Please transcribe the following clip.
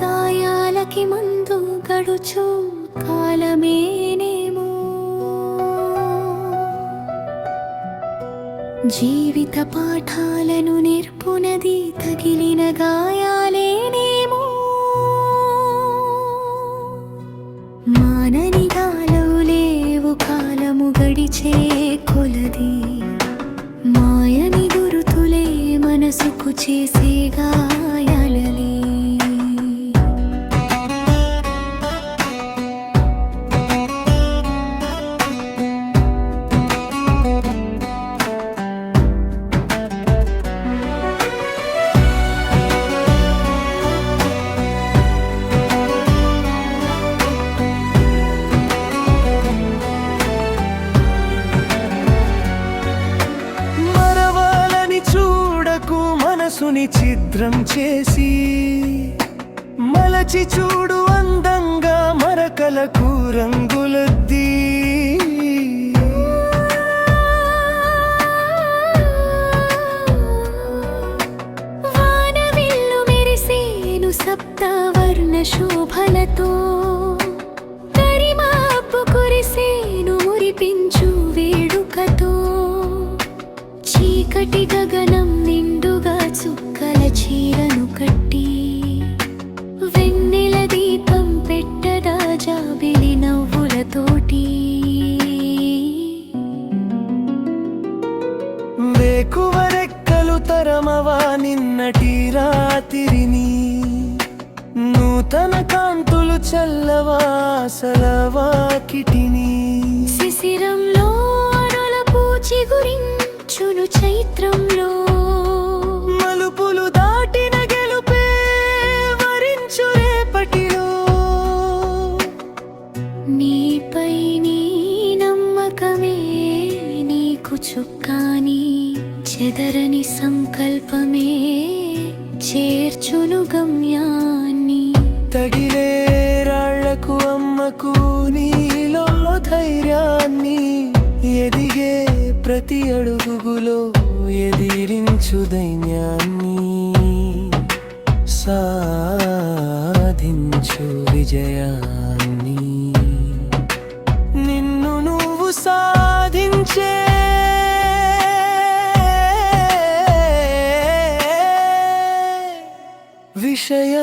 గాయాలకి మందు గడుచు కాలమేనేమో, జీవిత పాఠాలను నేర్పునది తగిలిన గాయాలేనేమో. మానని గాలవు లేవు కాలము గడిచే కొలది, మాయని గురుతులే మనసుకు చేసే గాయాలలే. మనసుని ఛిద్రం చేసి మలచి చూడు అందంగా మరకలకు రంగులద్ది. వానవిల్లు మెరిసేను సప్తవర్ణ శోభలతో, తరిమాపు కురిసేను మురిపించు వేడుకతో. చీకటి గగనం నిండుగా చుక్కల చీరను కట్టి, వెన్నెల దీపం పెట్టదా జాబిలి నవ్వులతోటి. వేకువరెక్కలు తరమవా నిన్నటి రాత్రిని, నూతన కాంతులు చల్లవా సలవాకిటిని. శిశిరంలో అరుల పూచి గురించును చైత్రంలో, మలుపులు దాటిన గెలుపే వరించు రేపటిలో. నీపై నీ నమ్మకమే నీకు చుక్కాని, చెదరని సంకల్పమే చేర్చును గమ్యాన్ని. తగిలే రాళ్లకు అమ్మకు నీలో ధైర్యాన్ని, ఎదిగే ప్రతి అడుగులో ఎదిరించు దైన్యాన్ని. సాధించు విజయాన్ని, నిన్ను నువ్వు సాధించే విషయ